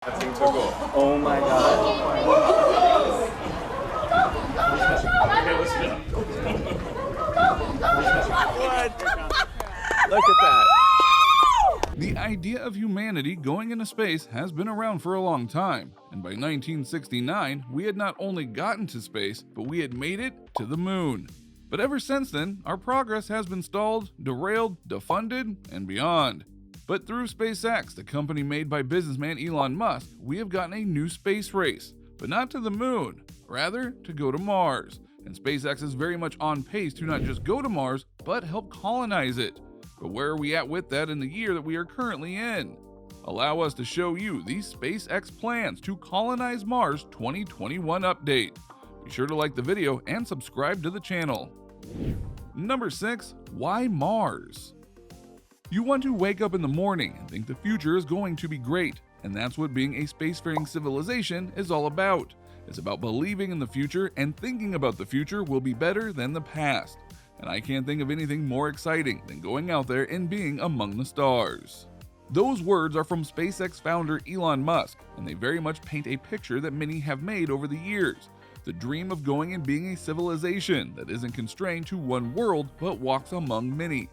That thing took off. Oh my god. What? Look at that. The idea of humanity going into space has been around for a long time, and by 1969, we had not only gotten to space, but we had made it to the moon. But ever since then, our progress has been stalled, derailed, defunded, and beyond. But through SpaceX, the company made by businessman Elon Musk, we have gotten a new space race, but not to the moon, rather to go to Mars. And SpaceX is very much on pace to not just go to Mars, but help colonize it. But where are we at with that in the year that we are currently in? Allow us to show you the SpaceX plans to colonize Mars 2021 update. Be sure to like the video and subscribe to the channel. Number 6. Why Mars? You want to wake up in the morning and think the future is going to be great, and that's what being a spacefaring civilization is all about. It's about believing in the future and thinking about the future will be better than the past. And I can't think of anything more exciting than going out there and being among the stars. Those words are from SpaceX founder Elon Musk, and they very much paint a picture that many have made over the years. The dream of going and being a civilization that isn't constrained to one world but walks among many.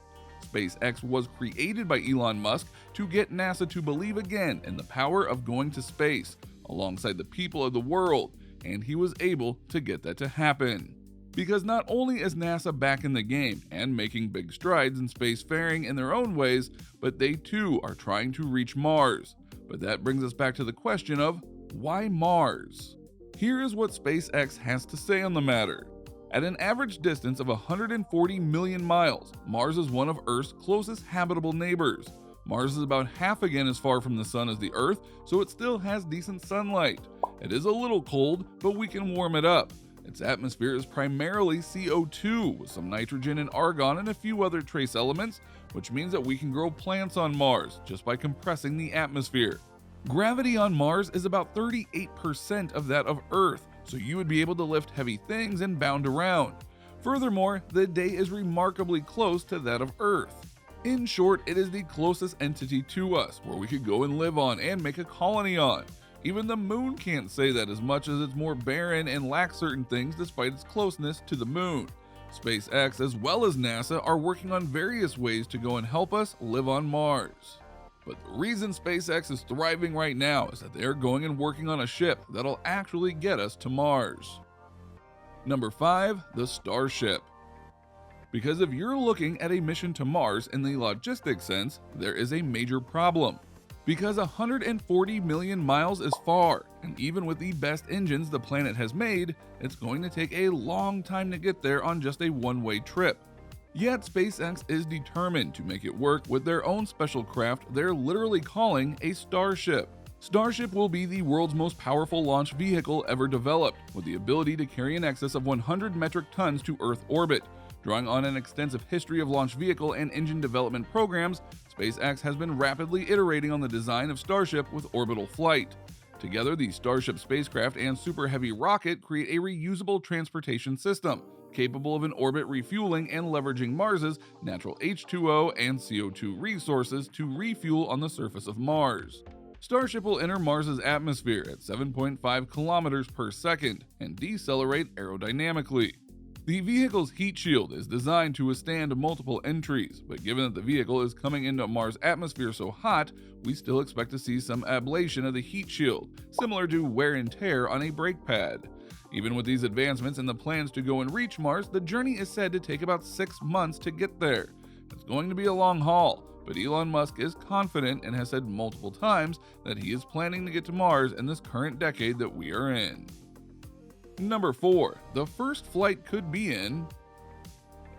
SpaceX was created by Elon Musk to get NASA to believe again in the power of going to space, alongside the people of the world, and he was able to get that to happen. Because not only is NASA back in the game and making big strides in spacefaring in their own ways, but they too are trying to reach Mars. But that brings us back to the question of, why Mars? Here is what SpaceX has to say on the matter. At an average distance of 140 million miles, Mars is one of Earth's closest habitable neighbors. Mars is about half again as far from the sun as the Earth, so it still has decent sunlight. It is a little cold, but we can warm it up. Its atmosphere is primarily CO2 with some nitrogen and argon and a few other trace elements, which means that we can grow plants on Mars just by compressing the atmosphere. Gravity on Mars is about 38% of that of Earth, so you would be able to lift heavy things and bound around. Furthermore, the day is remarkably close to that of Earth. In short, it is the closest entity to us, where we could go and live on and make a colony on. Even the moon can't say that, as much as it's more barren and lacks certain things despite its closeness to the moon. SpaceX as well as NASA are working on various ways to go and help us live on Mars. But the reason SpaceX is thriving right now is that they are going and working on a ship that'll actually get us to Mars. Number 5. The Starship. Because if you're looking at a mission to Mars in the logistics sense, there is a major problem. Because 140 million miles is far, and even with the best engines the planet has made, it's going to take a long time to get there on just a one-way trip. Yet SpaceX is determined to make it work with their own special craft they're literally calling a Starship. Starship will be the world's most powerful launch vehicle ever developed, with the ability to carry in excess of 100 metric tons to Earth orbit. Drawing on an extensive history of launch vehicle and engine development programs, SpaceX has been rapidly iterating on the design of Starship with orbital flight. Together, the Starship spacecraft and Super Heavy rocket create a reusable transportation system, capable of in orbit refueling and leveraging Mars's natural H2O and CO2 resources to refuel on the surface of Mars. Starship will enter Mars's atmosphere at 7.5 kilometers per second and decelerate aerodynamically. The vehicle's heat shield is designed to withstand multiple entries, but given that the vehicle is coming into Mars' atmosphere so hot, we still expect to see some ablation of the heat shield, similar to wear and tear on a brake pad. Even with these advancements and the plans to go and reach Mars, the journey is said to take about 6 months to get there. It's going to be a long haul, but Elon Musk is confident and has said multiple times that he is planning to get to Mars in this current decade that we are in. Number 4. The first flight could be in...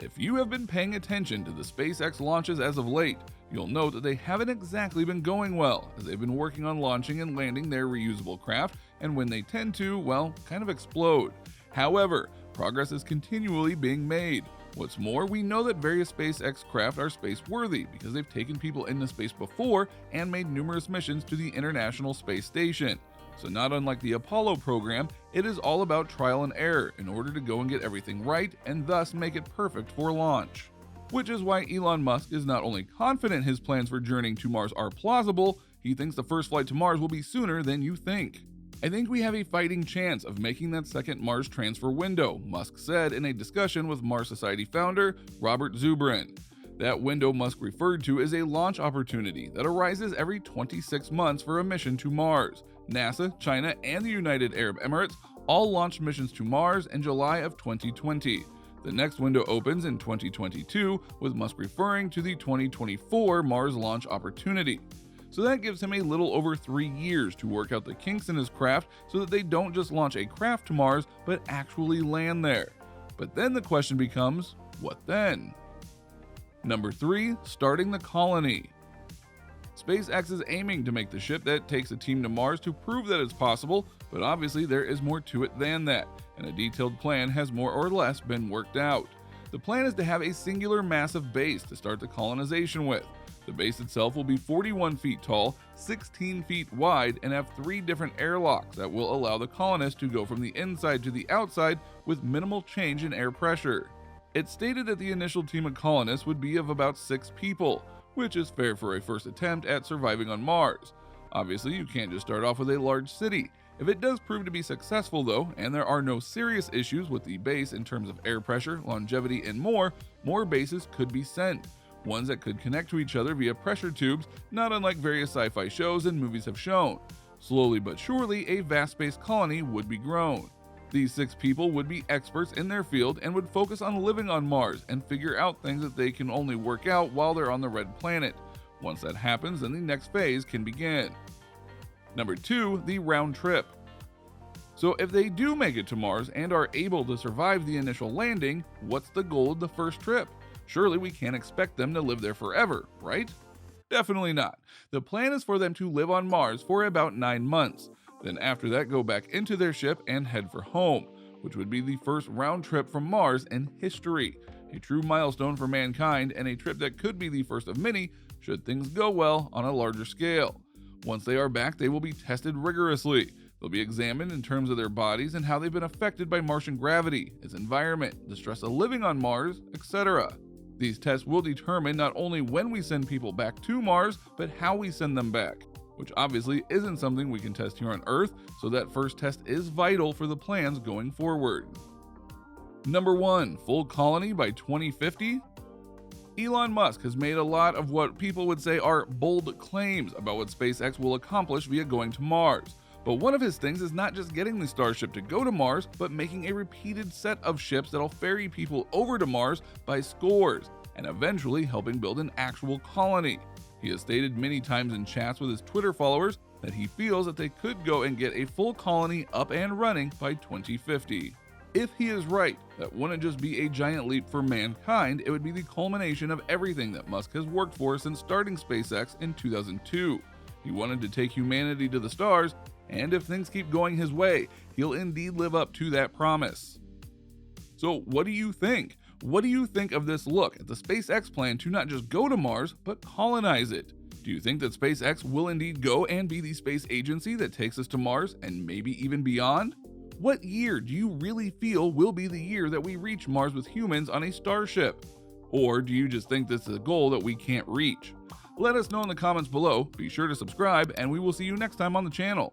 If you have been paying attention to the SpaceX launches as of late, you'll note that they haven't exactly been going well, as they've been working on launching and landing their reusable craft, and when they tend to, well, kind of explode. However, progress is continually being made. What's more, we know that various SpaceX craft are space-worthy because they've taken people into space before and made numerous missions to the International Space Station. So not unlike the Apollo program, it is all about trial and error in order to go and get everything right and thus make it perfect for launch. Which is why Elon Musk is not only confident his plans for journeying to Mars are plausible, He thinks the first flight to Mars will be sooner than you think. I think we have a fighting chance of making that second Mars transfer window, Musk said in a discussion with Mars Society founder Robert Zubrin. That window Musk referred to is a launch opportunity that arises every 26 months for a mission to Mars. NASA, China, and the United Arab Emirates all launched missions to Mars in July of 2020. The next window opens in 2022, with Musk referring to the 2024 Mars launch opportunity. So that gives him a little over 3 years to work out the kinks in his craft so that they don't just launch a craft to Mars, but actually land there. But then the question becomes, what then? Number 3, starting the colony. SpaceX is aiming to make the ship that takes a team to Mars to prove that it's possible, but obviously there is more to it than that, and a detailed plan has more or less been worked out. The plan is to have a singular massive base to start the colonization with. The base itself will be 41 feet tall, 16 feet wide, and have 3 different airlocks that will allow the colonists to go from the inside to the outside with minimal change in air pressure. It's stated that the initial team of colonists would be of about 6 people, which is fair for a first attempt at surviving on Mars. Obviously, you can't just start off with a large city. If it does prove to be successful though, and there are no serious issues with the base in terms of air pressure, longevity, and more bases could be sent. Ones that could connect to each other via pressure tubes, not unlike various sci-fi shows and movies have shown. Slowly but surely, a vast space colony would be grown. These 6 people would be experts in their field and would focus on living on Mars and figure out things that they can only work out while they're on the red planet. Once that happens, then the next phase can begin. Number 2, the round trip. So if they do make it to Mars and are able to survive the initial landing, what's the goal of the first trip? Surely we can't expect them to live there forever, right? Definitely not. The plan is for them to live on Mars for about 9 months. Then after that go back into their ship and head for home, which would be the first round trip from Mars in history. A true milestone for mankind and a trip that could be the first of many should things go well on a larger scale. Once they are back, they will be tested rigorously. They'll be examined in terms of their bodies and how they've been affected by Martian gravity, its environment, the stress of living on Mars, etc. These tests will determine not only when we send people back to Mars, but how we send them back, which obviously isn't something we can test here on Earth, so that first test is vital for the plans going forward. Number 1, full colony by 2050. Elon Musk has made a lot of what people would say are bold claims about what SpaceX will accomplish via going to Mars. But one of his things is not just getting the Starship to go to Mars, but making a repeated set of ships that'll ferry people over to Mars by scores, and eventually helping build an actual colony. He has stated many times in chats with his Twitter followers that he feels that they could go and get a full colony up and running by 2050. If he is right, that wouldn't just be a giant leap for mankind, it would be the culmination of everything that Musk has worked for since starting SpaceX in 2002. He wanted to take humanity to the stars, and if things keep going his way, he'll indeed live up to that promise. So what do you think? What do you think of this look at the SpaceX plan to not just go to Mars, but colonize it? Do you think that SpaceX will indeed go and be the space agency that takes us to Mars and maybe even beyond? What year do you really feel will be the year that we reach Mars with humans on a starship? Or do you just think this is a goal that we can't reach? Let us know in the comments below, be sure to subscribe, and we will see you next time on the channel.